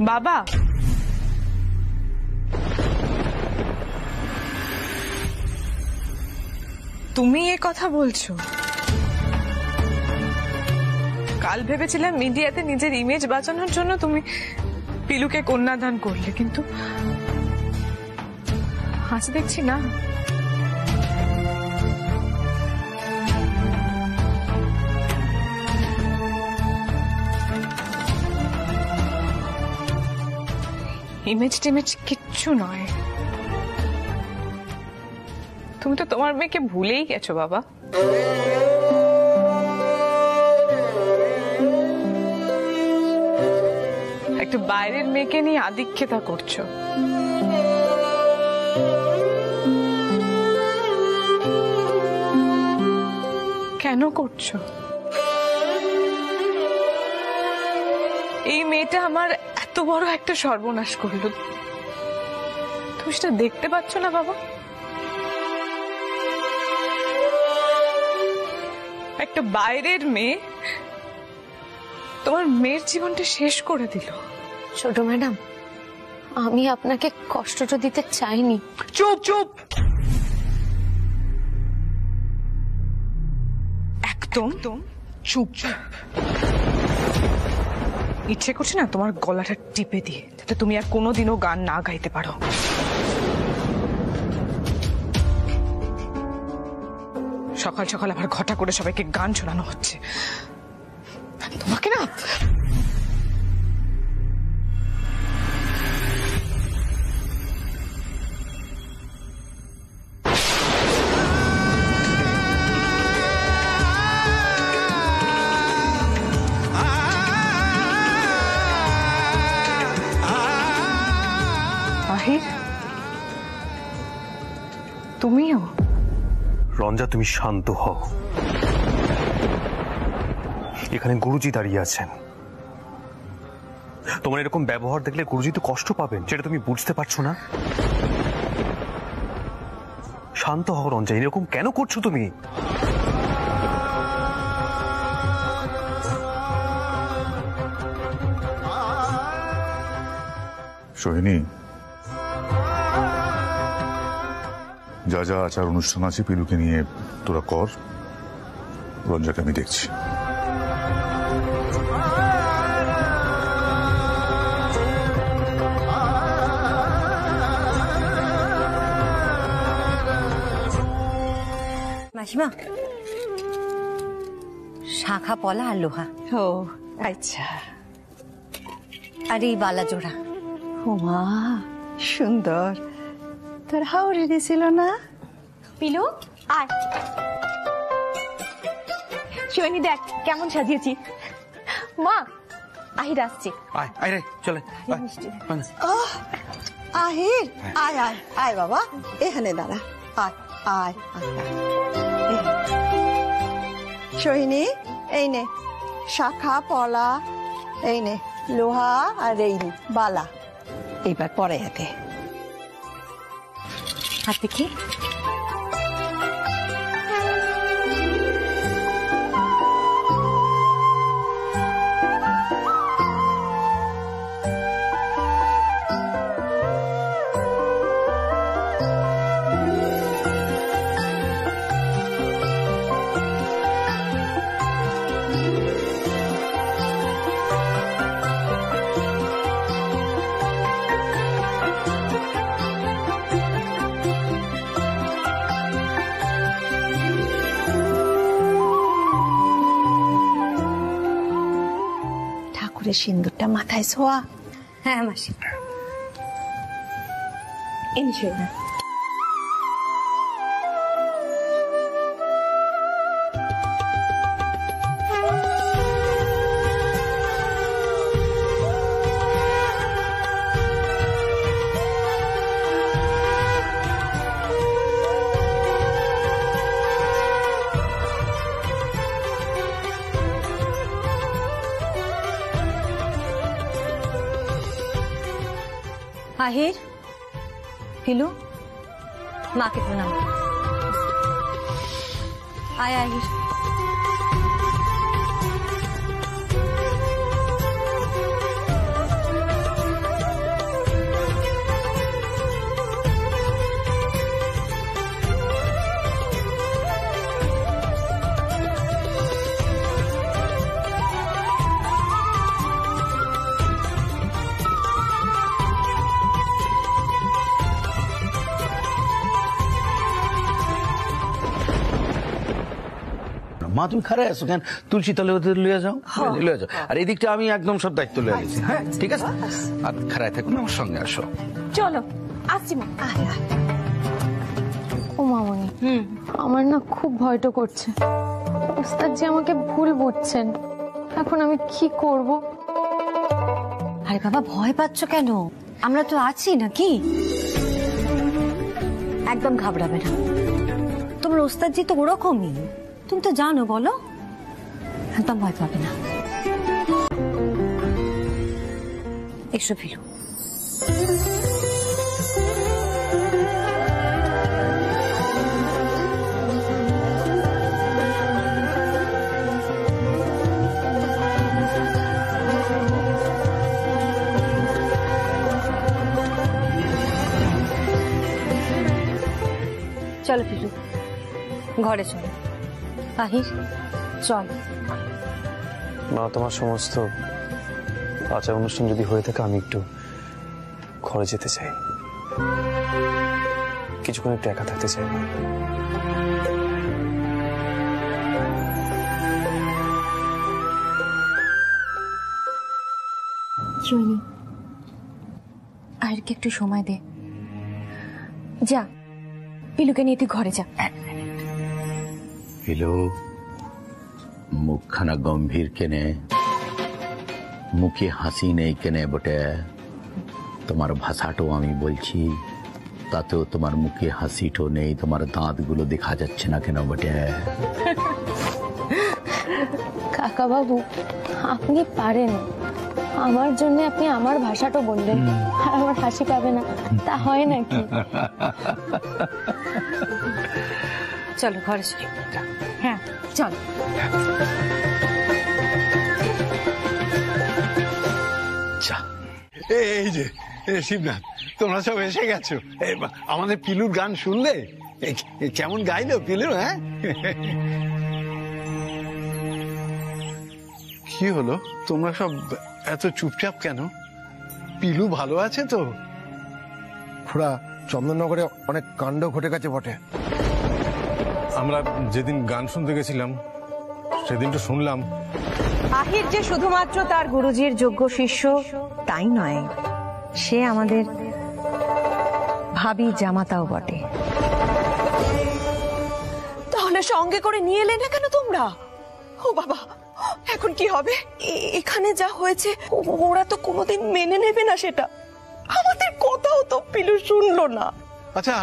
বাবা, তুমি এ কথা বলছো? কাল ভেবেছিলাম মিডিয়াতে নিজের ইমেজ বাঁচানোর জন্য তুমি পিলুকে কন্যাদান করলে, কিন্তু আজ দেখছি না। ইমেজ টিমেজ কিচ্ছু নয়, তুমি তো তোমার মেয়েকে ভুলেই গেছো বাবা। একটু বাইরের মেয়েকে নিয়ে আধিক্যতা করছো। কেন করছো? এই মেয়েটা আমার এত বড় একটা সর্বনাশ করলো, তুমি সেটা দেখতে পাচ্ছ না বাবা? একটা বাইরের মেয়ে তোমার মেয়ের জীবনটা শেষ করে দিল। ছোট ম্যাডাম, আমি আপনাকে কষ্টটা দিতে চাইনি। চুপ চুপ, একদম চুপ চুপ। ইচ্ছে করছে না তোমার গলাটা টিপে দিয়ে, যাতে তুমি আর কোনোদিনও গান না গাইতে পারো। সকাল সকাল আবার ঘটা করে সবাইকে গান শোনানো হচ্ছে। তোমাকে না আহির, তুমিও? রঞ্জা, তুমি শান্ত হও। এখানে গুরুজি দাঁড়িয়ে আছেন। তোমার এরকম ব্যবহার দেখলে গুরুজি তো কষ্ট পাবেন, যেটা তুমি বুঝতে পারছো না। শান্ত হও রঞ্জা, এরকম কেন করছো তুমি? সোহিনী, যা যা আচার অনুষ্ঠান আছে পিলুকে নিয়ে তোরা কর, রঞ্জাকে আমি দেখছি। মাসিমা, শাখা পলা আর লোহা। ও আচ্ছা। আর এই বালা জোড়া। মা সুন্দর, তোর হাওড়ে দিছিল না? পিলু আয়, সোহিনী দেখ কেমন সাজিয়েছি। মা, আহির আসছি। আয় আয় রে, চলে। আহির, আয় আয় আয় বাবা, এখানে দাঁড়া। আয় আয় আয়। সোহিনী, এই নে শাখা পলা, এই নে লোহা, আর এই নে বালা। এইবার পরে হাতে হাত দেখি। সিন্দুরটা মাথায় ছোয়া। হ্যাঁ মাসি। এনশো না। আহির, পিলু, মাকে প্রণাম। আয় আহির। মা তুমি খারাপ আছো কেন? তুলসী তলে ওদের লিয়ে যাও, লিয়ে যাও। আর এদিকটা আমি একদম সব দায়িত্ব লিয়ে গেছি। হ্যাঁ ঠিক আছে, আর খারাপ থাকুন, আমার সঙ্গে আসো। চলো আসছি মা। ও মামনি, আমার না খুব ভয়টা করছে। ওস্তাদ জি আমাকে ভুল বুঝছেন, এখন আমি কি করব? আরে বাবা ভয় পাচ্ছ কেন? আমরা তো আছি নাকি? একদম ঘাবড়াবে না, তোমার ওস্তাদজি তো ওরকমই, তুমি তো জানো। বলো, একদম ভয় পাবে না। এসো ফিরু। চলো ফিরু, ঘরে চলো। আহির চল। মা, তোমার সমস্ত আচার অনুষ্ঠান যদি হয়ে থাকে, আমি একটু ঘরে যেতে চাই, কিছুক্ষণ একটু একা থাকতে চাই। জয়নি, আহিরকে একটু সময় দে। যা, পিলুকে নিয়ে তুই ঘরে যা। পিলু, মুখখানা গম্ভীর কেনে, মুখে হাসি নেই কেনে বটে? তোমার ভাষাটাও আমি বলছি, তাতেও তোমার মুখে হাসিটাও নেই, তোমার দাঁতগুলো দেখা যাচ্ছে না কেন বটে? কাকা বাবু, আপনি পারেন, আমার জন্য আপনি আমার ভাষাটা বললেন, আর আমার হাসি পাবে না, তা হয় নাকি? চলো ঘরে চলো। হ্যাঁ চল। এই যে শিবনাথ, তোমরা সব এসে গেছো। আমাদের পিলুর গান শুনলে? কেমন গাইলো পিলু? হ্যাঁ, কি হলো তোমরা সব এত চুপচাপ কেন? পিলু ভালো আছে তো? খুড়া, চন্দননগরে অনেক কাণ্ড ঘটে গেছে বটে। আমরা যেদিন গান শুনতে গেছিলাম সেদিন তো শুনলাম আহির যে শুধুমাত্র তার গুরুজির যোগ্য শিষ্য তাই নয়, সে আমাদের ভাবি জামাতাও বটে। তাহলে সঙ্গে করে নিয়ে এলে না কেন তোমরা? ও বাবা, এখন কি হবে? এখানে যা হয়েছে ওরা তো কোনোদিন মেনে নেবে না সেটা। আমাদের কথাও তো পিলু শুনলো না। আচ্ছা,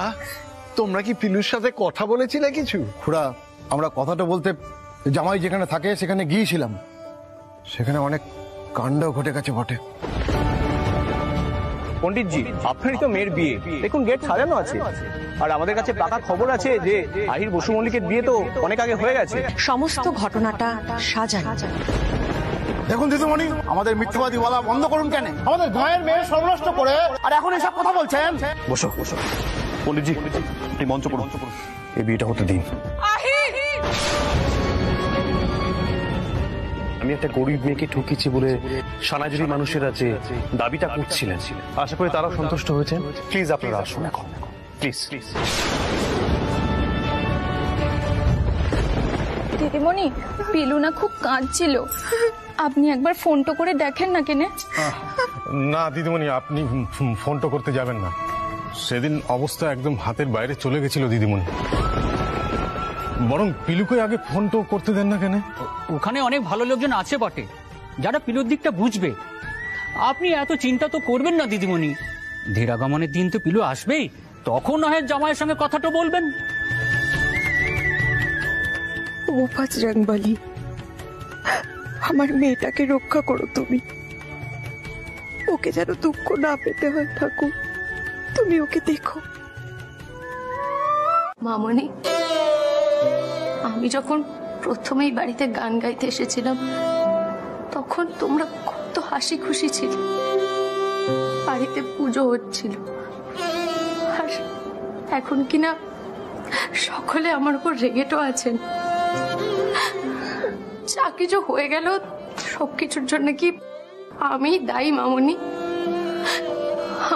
তোমরা কি পিলুর সাথে কথা বলেছিলে কিছু? খুড়া, আমরা কথাটা বলতে জামাই যেখানে থাকে সেখানে গিয়েছিলাম, সেখানে অনেক কাণ্ড ঘটে গেছে বটে। পণ্ডিতজি, আপনারই তো মেয়ের বিয়ে, দেখুন গেট সাজানো আছে, আর আমাদের কাছে পাকা খবর আছে যে আহির বসু মল্লিকের বিয়ে তো অনেক আগে হয়ে গেছে। সমস্ত ঘটনাটা সাজানো। দেখুন দিদিমণি, আমাদের মিথ্যাবাদী বলা বন্ধ করুন। কেন আমাদের গায়ের মেয়ে সর্বনষ্ট করে আর এখন এসব কথা বলছেন? বসো বসো। পণ্ডিতজি, আপনি মঞ্চ পড়ুন, এই বিয়েটা হতে দিন। আমি একটা গরিব মেয়েকে ঠকিয়েছি বলে সানাজুরি মানুষের আছে দাবিটা করছিলেন, আশা করি তারাও সন্তুষ্ট হয়েছেন। প্লিজ আপনারা আসুন এখন, প্লিজ। দিদিমণি, পিলু না খুব কাঁদছিল, আপনি একবার ফোনটা করে দেখেন না কেনে? না দিদিমণি, আপনি ফোনটা করতে যাবেন না, সেদিন অবস্থা একদম হাতের বাইরে চলে গেছিল দিদিমণি। বরং পিলুকে আগে ফোনটা করতে দেন না কেন? ওখানে অনেক ভালো লোকজন আছে বটে, যারা পিলুর দিকটা বুঝবে। আপনি এত চিন্তা তো করবেন না দিদিমণি, ধীরাগমনের দিন তো পিলু আসবেই, তখন না হয় জামাইয়ের সঙ্গে কথাটা বলবেন। ও বজরংবলী, আমার মেয়েটাকে রক্ষা করো তুমি, ওকে যেন দুঃখ না পেতে হয়। ঠাকুর, তুমি ওকে দেখো। মামনি, আমি যখন প্রথমেই বাড়িতে গান গাইতে এসেছিলাম তখন তোমরা কত হাসি খুশি ছিল, বাড়িতে পুজো হচ্ছিল, আর এখন কিনা সকলে আমার উপর রেগেটও আছেন। যা কিছু হয়ে গেল সবকিছুর জন্য কি আমি দায়ী মামনি?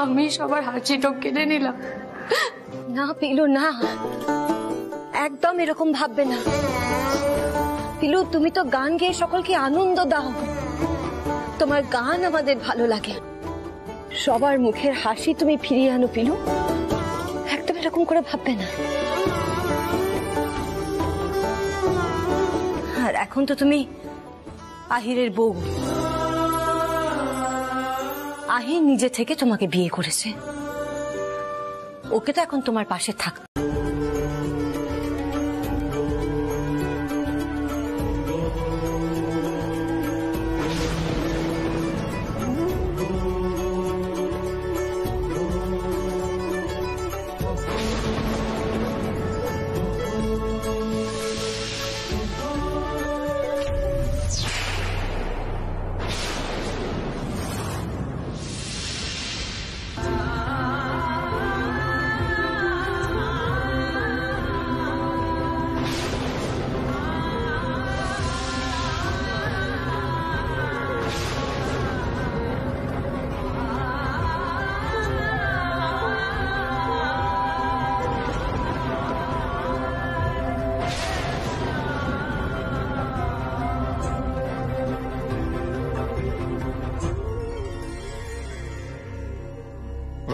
আমি সবার হাসিটা কেড়ে নিলাম। না পিলু, না, একদম এরকম ভাববে না। পিলু, তুমি তো গান গেয়ে সকলকে আনন্দ দাও, তোমার গান আমাদের ভালো লাগে, সবার মুখের হাসি তুমি ফিরিয়ে আনো পিলু, একদম এরকম করে ভাববে না। আর এখন তো তুমি আহিরের বউ, আহির নিজে থেকে তোমাকে বিয়ে করেছে, ওকে তো এখন তোমার পাশে থাক।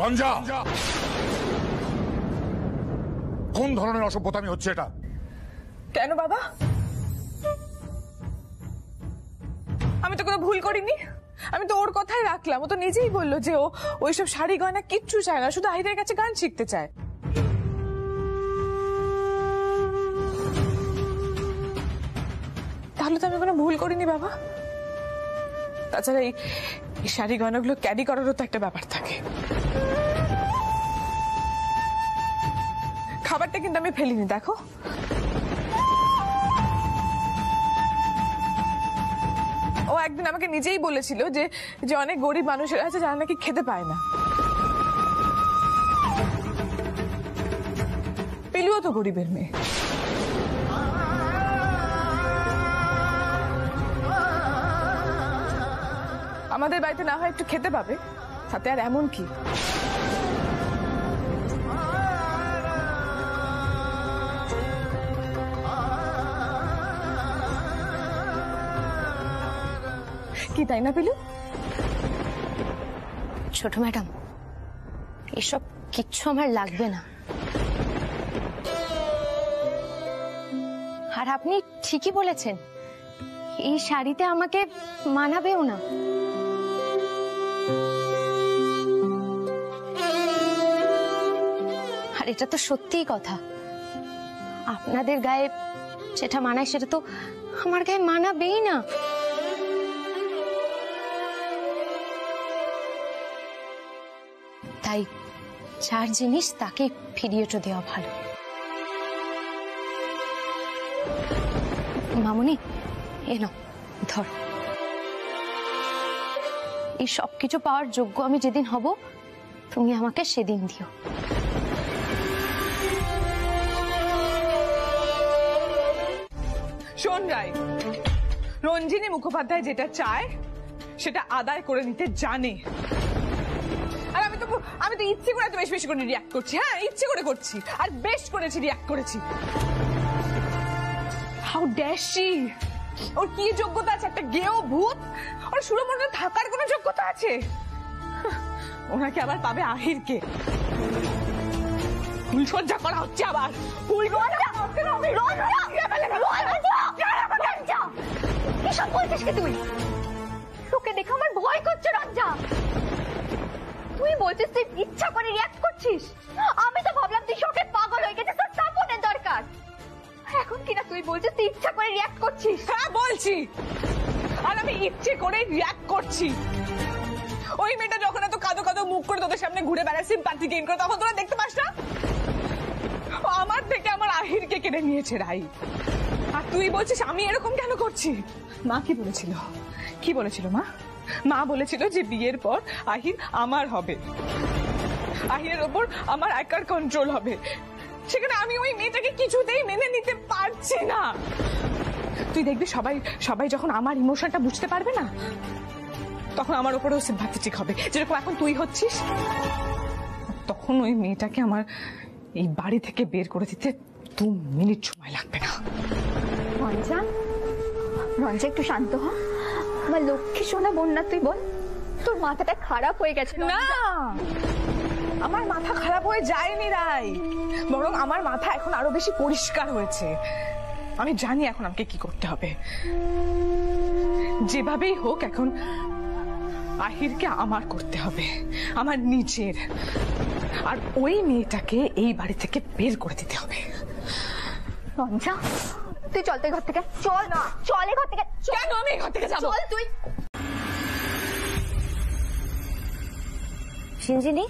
রঞ্জা, কোন ধরনের অসভ্যতামি হচ্ছে এটা? কেন বাবা? আমি তো কোনো ভুল করিনি, আমি তো ওর কথাই রাখলাম। ও তো নিজেই বললো যে ও ওইসব শাড়ি গয়না কিচ্ছু চায় না, শুধু আহিরের কাছে গান শিখতে চায়। তাহলে তো আমি কোনো ভুল করিনি বাবা। তাছাড়া এই শাড়ি গয়নাগুলো ক্যারি করারও তো একটা ব্যাপার থাকে। খাবারটা কিন্তু আমি ফেলিনি, দেখো। ও একদিন আমাকে নিজেই বলেছিল যে যে অনেক গরিব মানুষের আছে যারা নাকি খেতে পায় না। পিলুও তো গরিবের মেয়ে। আমাদের বাড়িতে না হয় একটু খেতে পাবে, তাতে আর এমন কি। কি তাই না পিলু? ছোট ম্যাডাম, এসব কিচ্ছু আমার লাগবে না। আর আপনি ঠিকই বলেছেন, এই শাড়িতে আমাকে মানাবেও না। আর এটা তো সত্যিই কথা, আপনাদের গায়ে যেটা মানায় সেটা তো আমার গায়ে মানাবেই না। তাই যার জিনিস তাকে ফিরিয়েটা দেওয়া ভালো। মামুনি, এনো ধর। এই সবকিছু পাওয়ার যোগ্য আমি যেদিন হব, তুমি আমাকে সেদিন দিও। শোন রায়, রঞ্জিনী মুখোপাধ্যায় যেটা চায় সেটা আদায় করে নিতে জানে। আর আমি তো ইচ্ছে করে এত বেশি বেশি করে রিয়াক্ট করছি। হ্যাঁ, ইচ্ছে করে করছি, আর বেশ করেছি, রিয়াক্ট করেছি। How dare she! ওর কি যোগ্যতা আছে? একটা গেও ভূত, ওর সুরমণ্ডলে থাকার কোনো যোগ্যতা আছে? ওনাকে আবার পাবে আহিরকে। ফুলসজ্জা করা হচ্ছে আবার। এসব বলছিস কি তুই? তোকে দেখে আমার ভয় করছে রঞ্জা। তুই বলছিস তুই ইচ্ছা করে রিয়াক্ট করছিস? আমি তো ভাবলাম তুই শোকে পাগল হয়ে গেছিস, তোর সাপোর্টের দরকার। এখন কিনা তুই বলছিস তুই ইচ্ছা করে রিয়াক্ট করছিস? হ্যাঁ বলছি, আর আমি ইচ্ছে করে রিয়াক্ট করছি। ওই মেয়েটা যখন এত কাঁদো কাঁদো মুখ করে তোদের সামনে ঘুরে বেড়ায়, সিম্প্যাথি গেইন করে, তখন তোরা দেখতে পাস না? আমার থেকে আমার আহিরকে কেড়ে নিয়েছে রাই। আর তুই বলছিস আমি এরকম কেন করছি? মা কি বলেছিল? কি বলেছিল মা? মা বলেছিল যে বিয়ের পর আহির আমার হবে, আহিরের ওপর আমার একার কন্ট্রোল হবে। সেখানে আমি ওই মেয়েটাকে কিছুতেই মেনে নিতে পারছি না। তুই দেখবি সবাই যখন আমার ইমোশনটা বুঝতে পারবে না, তখন আমার উপরেও সিম্প্যাথেটিক হবে, যেরকম এখন তুই হচ্ছিস। তখন ওই মেয়েটাকে আমার এই বাড়ি থেকে বের করে দিতে 2 মিনিট সময় লাগবে না। রঞ্জা, রঞ্জা একটু শান্ত হ। আমার লক্ষ্মী সোনা বন্যা, তুই বল তোর মাথাটা খারাপ হয়ে গেছে? না, আমার মাথা খারাপ হয়ে যায়নি রাই, বরং আমার মাথা এখন আরো বেশি পরিষ্কার হয়েছে। আমি জানি এখন আমাকে কি করতে হবে। যেভাবেই হোক এখন আহিরকে আমার করতে হবে, আমার নিজের। আর ওই মেয়েটাকে এই বাড়ি থেকে বের করে দিতে হবে। রঞ্জা তুই চল, তুই ঘর থেকে চল। না চল, ঘর থেকে। কেন আমি ঘর থেকে যাবো? চল তুই। সিঞ্জিনি,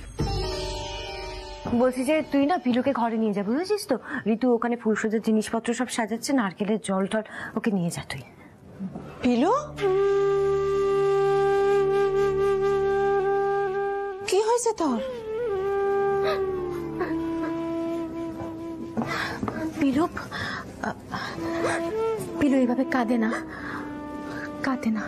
বলছি যে তুই না পিলুকে ঘরে নিয়ে যা, বুঝেছিস তো? ঋতু ওখানে ফুলসজ্জার জিনিসপত্র সব সাজাচ্ছে, নারকেলের জল টল, ওকে নিয়ে যা তুই। পিলু, কি হয়েছে তোর? পিলু, পিলু এভাবে কাঁদে না, কাঁদে না।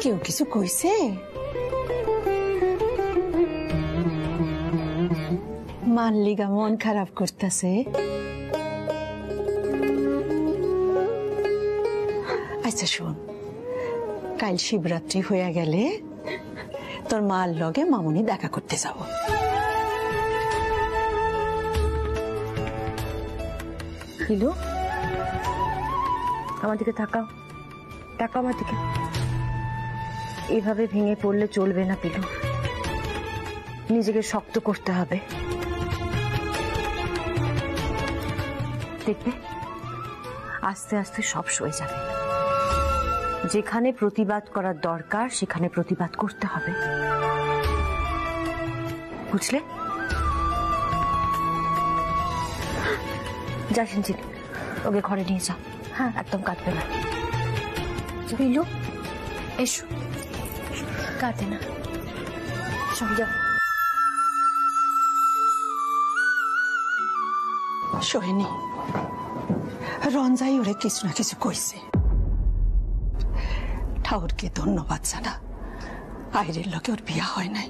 কেউ কিছু কইছে? মাল্লিকা মন খারাপ করতেছে? আচ্ছা শোন, কাল শিবরাত্রি হয়ে গেলে তোর মার লগে মামুনি দেখা করতে যাব। পিলু, আমার দিকে তাকাও, তাকাও আমার দিকে। এভাবে ভেঙে পড়লে চলবে না পিলু, নিজেকে শক্ত করতে হবে। দেখবে আস্তে আস্তে সব সয়ে যাবে। যেখানে প্রতিবাদ করার দরকার সেখানে প্রতিবাদ করতে হবে, বুঝলে? যা সিঞ্জিনি, ওকে ঘরে নিয়ে যা। হ্যাঁ, একদম কাঁদবে না। পিলু এসো, কাঁদে না, সব যা। সোহেনি, রঞ্জাই ওরে কিছু না কিছু কইছে। ঠাকুরকে ধন্যবাদ জানা, আহিরের লোকে ওর বিয়া হয় নাই।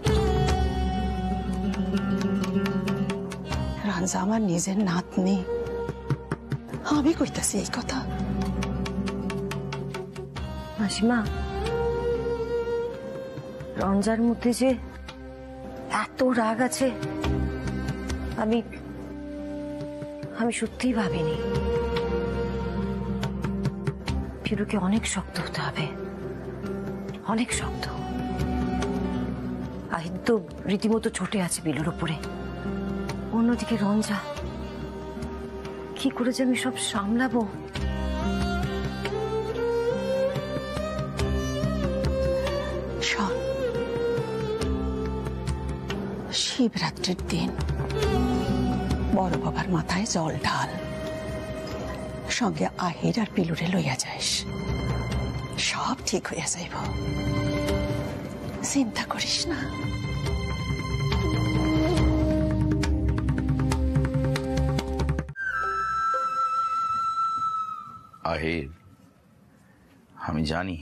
রঞ্জা আমার নিজের নাতনি, আমি কইতাছি এই কথা। মাসিমা, রঞ্জার মধ্যে যে এত রাগ আছে আমি সত্যিই ভাবিনি। ফিরুকে অনেক শক্ত হতে হবে, অনেক শক্ত। আহির তো রীতিমতো ছোটে আছে বিলুর উপরে, অন্যদিকে রঞ্জা। কি করে যে আমি সব সামলাবো? শোন, শিবরাত্রির দিন বড় বাবার মাথায় জল ঢাল, সঙ্গে আহির আর পিলুরে লইয়া যাইস, সব ঠিক হইয়া যাইব। চিন্তা করিস না। আহির, আমি জানি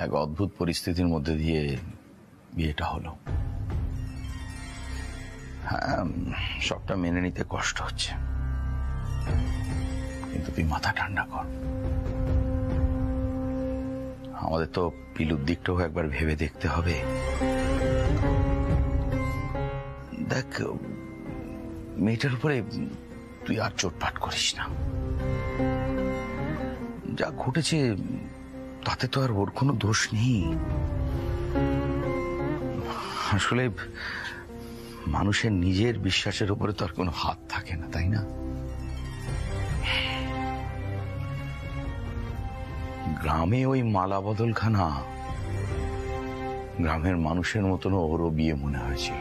এক অদ্ভুত পরিস্থিতির মধ্যে দিয়ে বিয়েটা হলো। হ্যাঁ, সবটা মেনে নিতে কষ্ট হচ্ছে, কিন্তু তুই মাথা ঠান্ডা কর। আমাদের তো পিলুর দিকটাও একবার ভেবে দেখতে হবে। দেখ, মেয়েটার উপরে তুই আর চোটপাট করিস না। যা ঘটেছে তাতে তো আর ওর কোনো দোষ নেই। আসলে মানুষের নিজের বিশ্বাসের উপরে তো আর কোনো হাত থাকে না, তাই না? গ্রামে ওই মালা বদলখানা, গ্রামের মানুষের মতন ওরও বিয়ে মনে হয়েছিল।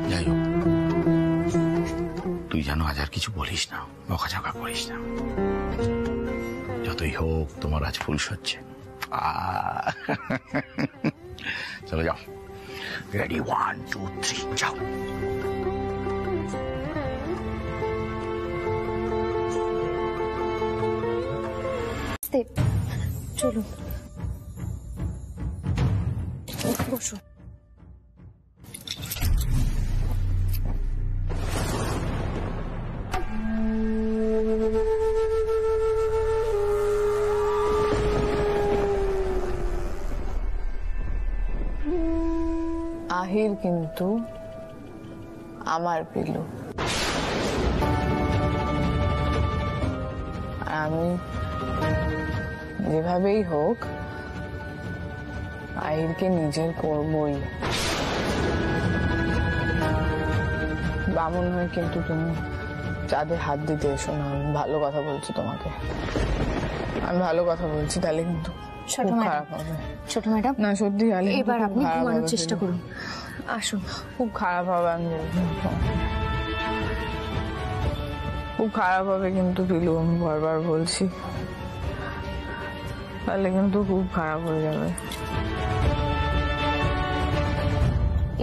যাই হোক, তুই যেন আজ আর কিছু বলিস না, বকাঝকা করিস না। যতই হোক তোমার আজ ফুলসজ্জা। চলো যাও, রেডি, 1 2 3 যাও। চলুন। বসো। আহির কিন্তু আমার পিলু, আমি যেভাবেই হোক আহিরকে নিজের করবই। বামুন হয়ে কিন্তু তুমি চাঁদে হাত দিতে এসো না, আমি ভালো কথা বলছি তোমাকে, আমি ভালো কথা বলছি, তাহলে কিন্তু ছোট খারাপ হবে। ছোট ম্যাডাম, না সত্যি, এবার আপনি ঘুমানোর চেষ্টা করুন, আসুন। খুব খারাপ হবে, আমি খুব খারাপ হবে কিন্তু পিলু, আমি বারবার বলছি, তাহলে কিন্তু খুব খারাপ হয়ে যাবে।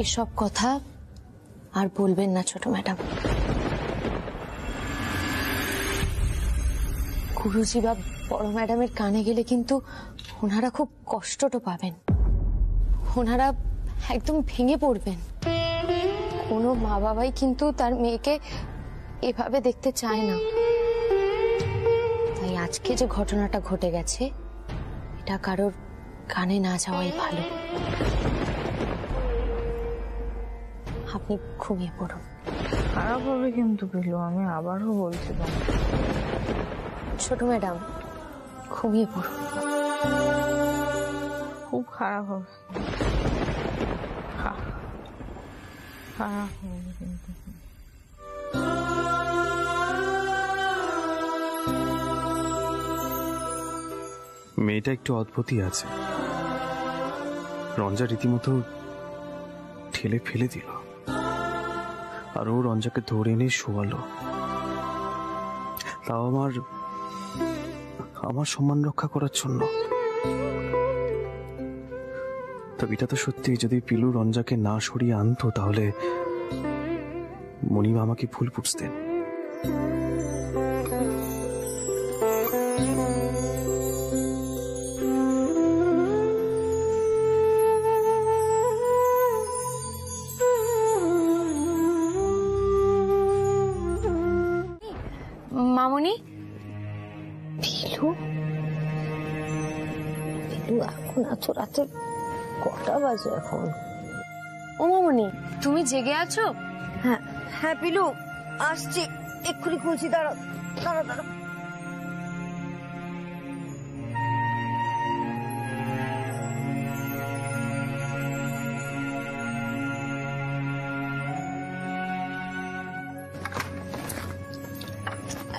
এসব কথা আর বলবেন না ছোট ম্যাডাম। গুরুজি বা বড় ম্যাডামের কানে গেলে কিন্তু ওনারা খুব কষ্টটা পাবেন, ওনারা একদম ভেঙে পড়বেন। কোনো মা বাবাই কিন্তু তার মেয়েকে এভাবে দেখতে চায় না। তাই আজকে যে ঘটনাটা ঘটে গেছে এটা কারোর কানে না যাওয়াই ভালো। আপনি ঘুমিয়ে পড়ুন। খারাপ হবে কিন্তু পিলু, আমি আবারও বলছি ছোট ম্যাডাম ঘুমিয়ে পড়ুন। খুব খারাপ হবে, খারাপ হবে কিন্তু। মেয়েটা একটু অদ্ভুতই আছে। রঞ্জা রীতিমতো ঠেলে ফেলে দিল, আর ও রঞ্জাকে ধরে এনে শোয়ালো। তাও আমার সম্মান রক্ষা করার জন্য। তবে এটা তো সত্যি, যদি পিলু রঞ্জাকে না সরিয়ে আনতো তাহলে মণিমা আমাকে ভুল বুঝতেন। মামনি, পিলু এখন এত রাতে কটা বাজে এখন? ও মামনি, তুমি জেগে আছো? হ্যাঁ হ্যাঁ পিলু, আসছি, এক্ষুনি খুলছি, দাঁড়াও দাঁড়াও দাঁড়াও।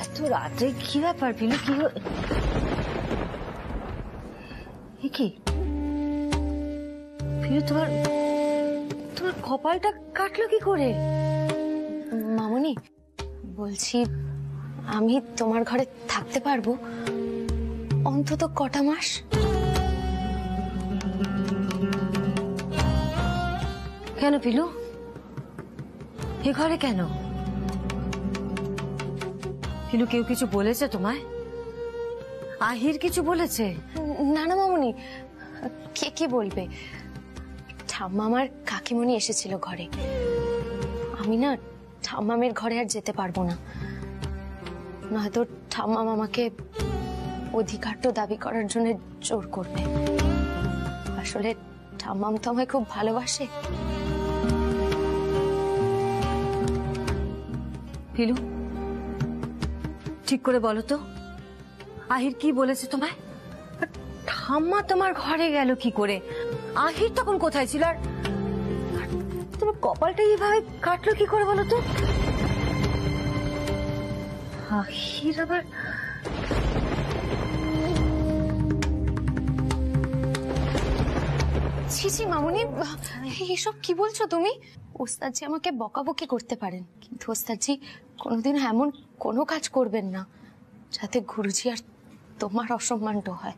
এত রাতে কি ব্যাপার পিলু, কি কি পিলু, তোমার কপালটা কাটলো কি করে? মামনি বলছি, আমি তোমার ঘরে থাকতে পারবো অন্তত কটা মাস? কেন পিলু, এ ঘরে কেন? পিলু কেউ কিছু বলেছে তোমায়? আহির কিছু বলেছে? না না মামনি, কে কি বলবে? ঠাম্মা আমার কাকিমণি এসেছিল ঘরে। আমি না ঠাম্মামের ঘরে আর যেতে পারবো না, নয়তো ঠাম্মা মামাকে অধিকারটা দাবি করার জন্য জোর করবে। আসলে ঠাম্মাম তো আমায় খুব ভালোবাসে। পিলু ঠিক করে বলো তো, আহির কি বলেছে তোমায়? ঠাম্মা তোমার ঘরে গেল কি করে? আহির তখন কোথায় ছিল? আর তোমার কপালটা এইভাবে কাটলো কি করে বলো তো? আহির আবার ছি ছি মামনি, এসব কি বলছো তুমি? ওস্তাদজি আমাকে বকাবকি করতে পারেন, কিন্তু ওস্তাদজি কোনোদিন এমন কোনো কাজ করবেন না যাতে গুরুজি আর তোমার অসম্মানটা হয়।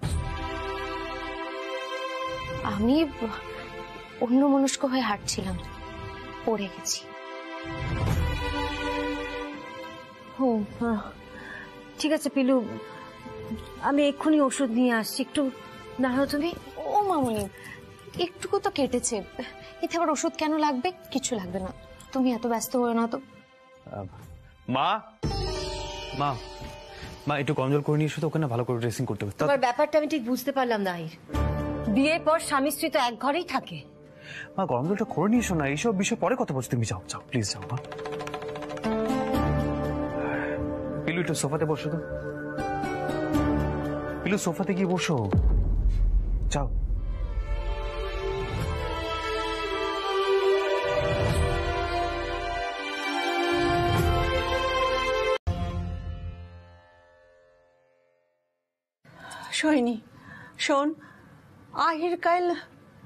আমি অন্য মনস্ক হয়ে হাঁটছিলাম, পড়ে গেছি। ও ঠিক আছে পিলু, আমি এক্ষুনি ওষুধ নিয়ে আসছি, একটু দাঁড়াও তুমি। ও মামনি, একটুকু তো কেটেছে, এতে আবার ওষুধ কেন লাগবে? কিছু লাগবে না, তুমি এত ব্যস্ত হও না তো। মা মা মা একটু কমজোর করে নিয়ে এসো তো, ওখানে ভালো করে ড্রেসিং করতে হবে। তোমার ব্যাপারটা আমি ঠিক বুঝতে পারলাম না আহির। বিয়ের পর স্বামী স্ত্রী তো এক ঘরেই থাকে। মা গরম জলটা করে নিয়ে এসো না, এইসব বিষয় পরে কথা বলছি। তুমি যাও যাও প্লিজ যাও মা। পিলু একটু সোফাতে বসো তো, পিলু সোফাতে গিয়ে বসো, যাও। সোহিনী শোন, আহির কাল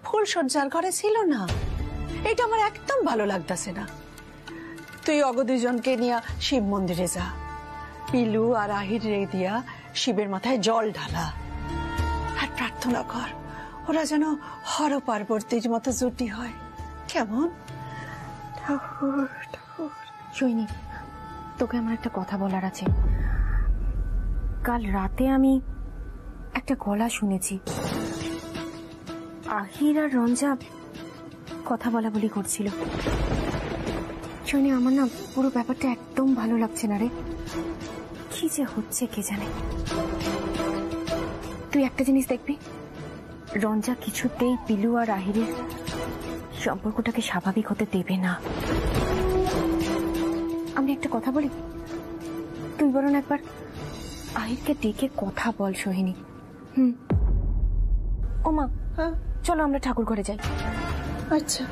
ফুলসজ্জার ঘরে ছিল না, এটা আমার একদম ভালো লাগতেছে না। তুই অগ দুজনকে নিয়ে শিব মন্দিরে যা, পিলু আর আহির রে দিয়া শিবের মাথায় জল ঢালা আর প্রার্থনা কর ওরা যেন হর পার্বতীর মতো জুটি হয়। কেমন? ঠাকুর ঠাকুর। সৈনী, তোকে আমার একটা কথা বলার আছে। কাল রাতে আমি একটা গলা শুনেছি, আহির আর রঞ্জা কথা বলা বলি করছিল। সৈনী, আমার না পুরো ব্যাপারটা একদম ভালো লাগছে না রে। কি যে হচ্ছে কে জানে। তুই একটা জিনিস দেখবি, রঞ্জা কিছুতেই পিলু আর আহিরের সম্পর্কটাকে স্বাভাবিক হতে দেবে না। আমি একটা কথা বলি, তুই বরং একবার আহিরকে ডেকে কথা বল সোহিনী। ও মা, চলো আমরা ঠাকুর ঘরে যাই। আচ্ছা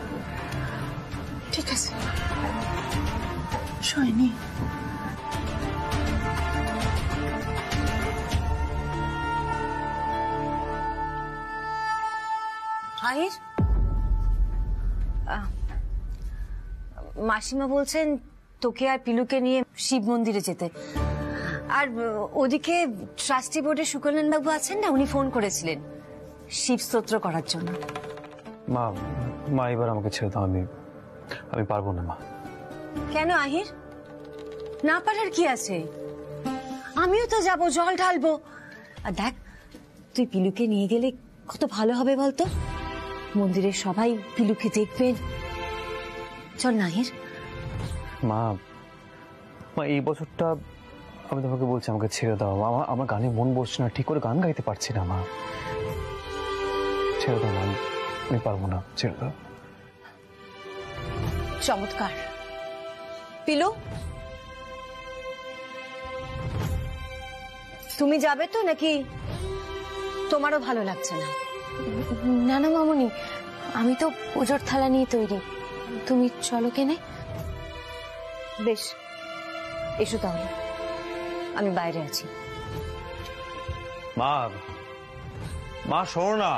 ঠিক আছে সোহিনী। আহির, মাসিমা বলছেন তোকে আর পিলুকে নিয়ে শিব মন্দিরে যেতে। আর ওদিকে ট্রাস্টি বোর্ডের সুকল্যাণ বাবু আছেন না, উনি ফোন করেছিলেন শিব স্তোত্র করার জন্য। মা মা এবার আমাকে ছেড়ে দাও, আমি পারবো না মা। কেন আহির, না পারার কি আছে? আমিও তো যাবো, জল ঢালবো। আর দেখ, তুই পিলুকে নিয়ে গেলে কত ভালো হবে বলতো, মন্দিরের সবাই পিলুকে দেখবেন। চল না আহির। মা মা এই বছরটা আমি তোমাকে বলছি আমাকে ছেড়ে দাও। আমার গানে মন বসছে না, ঠিক করে গান গাইতে পারছি না মা। ছেড়ে দাও মা, আমি পারবো না, ছেড়ে দাও। চমৎকার। পিলু, তুমি যাবে তো নাকি তোমারও ভালো লাগছে না? না না মামনি, আমি তো পুজোর থালা নিয়ে তৈরি, তুমি চলো কেনে। বেশ, এসো তাহলে, আমি বাইরে আছি। মা মা শোনো না,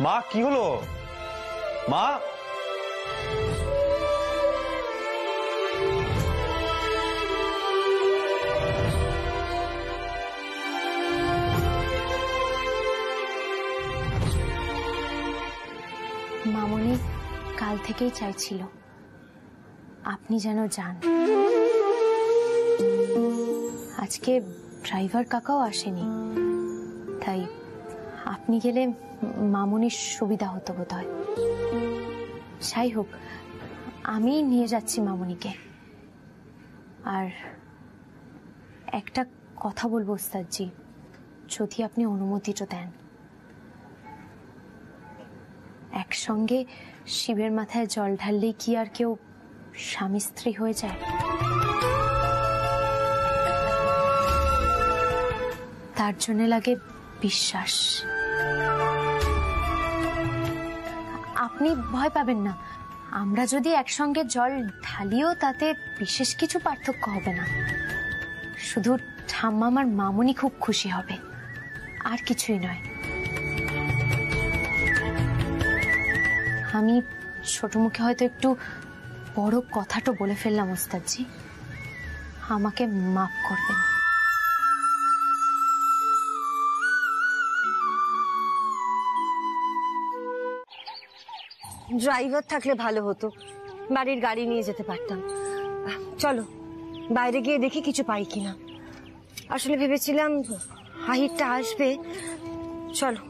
মা কি হলো মা? মামনি কাল থেকেই চাইছিল আপনি যেন যান। আজকে ড্রাইভার কাকাও আসেনি, তাই আপনি গেলে মামনির সুবিধা হতো বোধহয়। যাই হোক, আমি নিয়ে যাচ্ছি মামনিকে। আর একটা কথা বলবো ওস্তাদজি, যদি আপনি অনুমতিটা দেন। একসঙ্গে শিবের মাথায় জল ঢাললেই কি আর কেউ স্বামী স্ত্রী হয়ে যায়? তার জন্য লাগে বিশ্বাস। আপনি ভয় পাবেন না, আমরা যদি একসঙ্গে জল ঢালিও তাতে বিশেষ কিছু পার্থক্য হবে না। শুধু ঠাম্মা আমার মামনি খুব খুশি হবে, আর কিছুই নয়। আমি ছোট মুখে হয়তো একটু বড় কথাটা বলে ফেললাম ওস্তাদজি, আমাকে মাফ করবেন। ড্রাইভার থাকলে ভালো হতো, বাড়ির গাড়ি নিয়ে যেতে পারতাম। চলো বাইরে গিয়ে দেখি কিছু পাই কিনা। আসলে ভেবেছিলাম আহিরটা আসবে। চলো।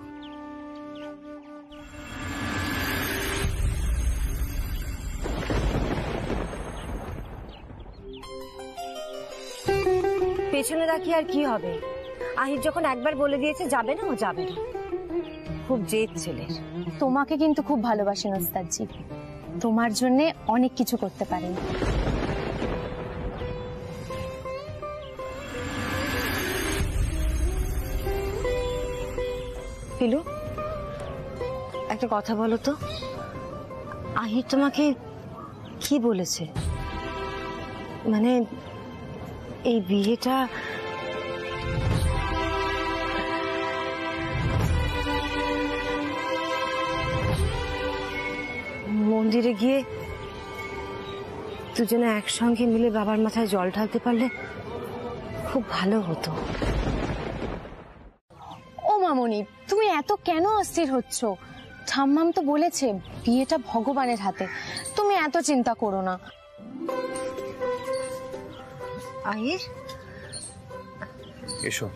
পেছনে তাকিয়ে আর কি হবে? আহির যখন একবার বলে দিয়েছে যাবে না, ও যাবে না। খুব জেদ ছেলের। তোমাকে কিন্তু খুব ভালোবাসেন ওস্তাদজি, তোমার জন্য অনেক কিছু করতে পারেন। পিলু, একটা কথা বলো তো, আহির তোমাকে কি বলেছে? মানে এই বিয়েটা মন্দিরে গিয়ে দুজনে একসঙ্গে মিলে বাবার মাথায় জল ঢালতে পারলে খুব ভালো হতো। ও মামনি, তুমি এত কেন অস্থির হচ্ছ? ঠাম্মাম তো বলেছে বিয়েটা ভগবানের হাতে, তুমি এত চিন্তা করো না। আহির, এসো।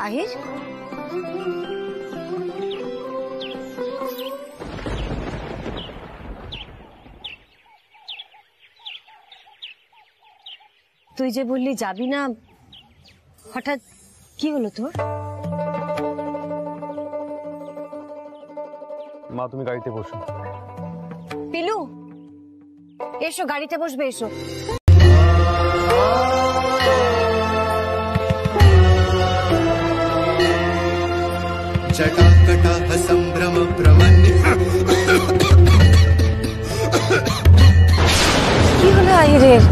আহির, তুই যে বললি যাবি না, হঠাৎ কি হলো তোর? মা তুমি গাড়িতে বসো। পিলু, এসো গাড়িতে বসবে, এসো। जटाकटाह संभ्रम प्रमन्य কি হলো আহিরের?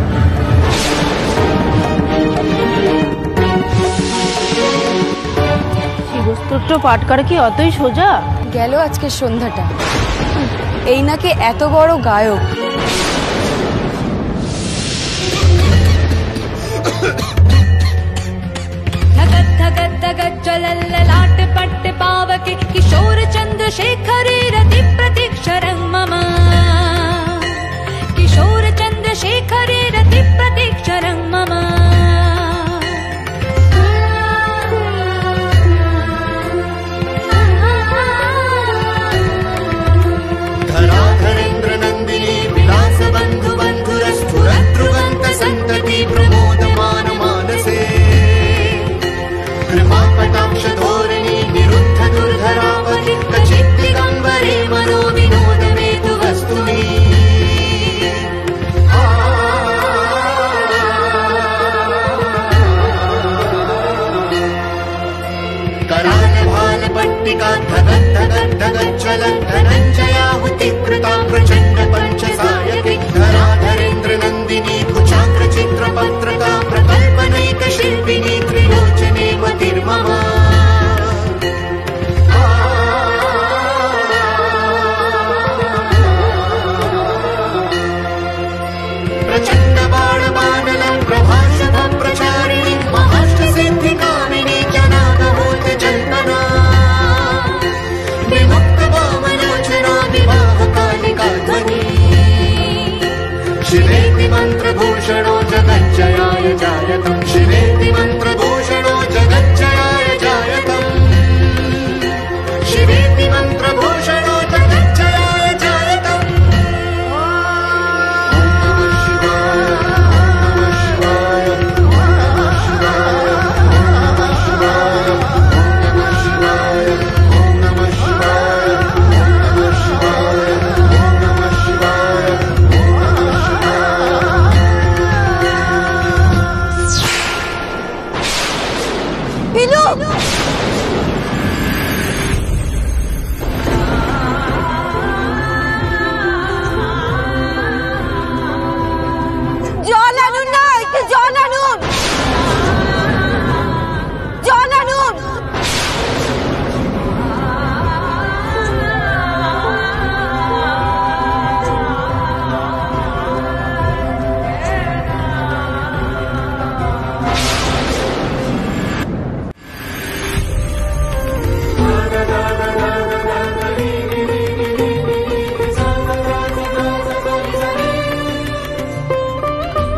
শিবস্তোত্র পাঠ করা কি অতই সোজা? গেল আজকের সন্ধ্যাটা। এই নাকি এত বড় গায়ক। धगत धगत धगत ज्वलल्ललाट पट्ट पावके किशोर चन्द्रशेखरे रति प्रतीक्षरं मम किशोर चन्द्रशेखरे रति प्रतीक्षरं मम धराधरेन्द्र नन्दिनी विलास बन्धु बन्धुरस्फुरद्रुवन्त सन्तति प्रमोदमान मानसे कृपाकटाक्ष धोरिणी निरुद्ध दुर्धरावति कचित् दिगम्बरे मनो विनोद मे तु वस्तुनि करालभाल पट्टिका धगत् धगत् धगत् ज्वलत् धनञ्जयाहुति कृता प्रचण्ड पञ्चसायकि धराधरेन्द्र नन्दिनी कुचाग्र चित्रपत्रका प्रकल्पनैक शिल्पिनी त्रिलोचने मतिर्मम प्रचण्ड बाणबाणल प्रभाषभ प्रचारिणि महाष्ट सिद्धिकामिनी जनागमोत जल्पना विमुक्त वामलोचना विवाह कालिका ध्वनि शिवेति मन्त्रभूषणो जगज्जयाय जायतम् शिवेति मन्त्रभूषणो जगज्जयाय जायतम् शिवेति मन्त्रभूषणो जगज्जयाय जायतम् ॐ नमः शिवाय ॐ नमः शिवाय ॐ नमः शिवाय ॐ नमः शिवाय ॐ नमः शिवाय ॐ नमः शिवाय ॐ नमः शिवाय পিলু, জল আনুন না, একটু জল আনুন, জল আনুন।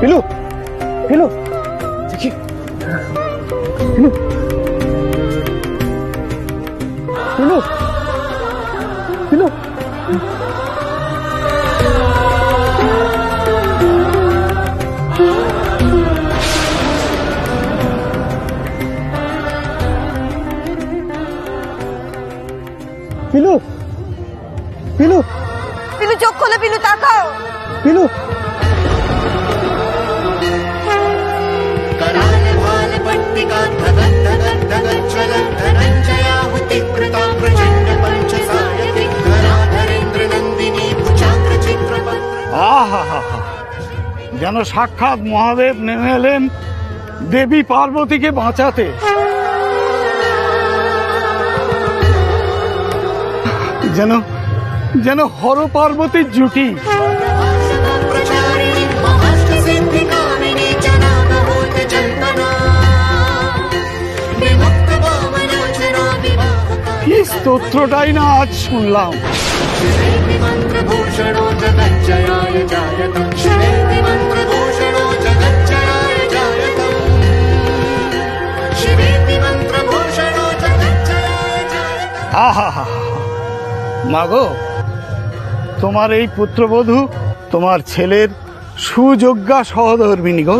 পিলু, পিলু, দেখি, পিলু, পিলু, পিলু। পিলু পিলু পিলু চোখ খোলে, পিলু তাকাও। পিলু যেন সাক্ষাৎ মহাদেব নেমে এলেন দেবী পার্বতীকে বাঁচাতে। যেন যেন হর পার্বতীর জুটি। কি স্তোত্রটাই না আজ শুনলাম। আহা মাগো, তোমার এই পুত্রবধূ তোমার ছেলের সুযোগ্যা সহধর্মিনী গো।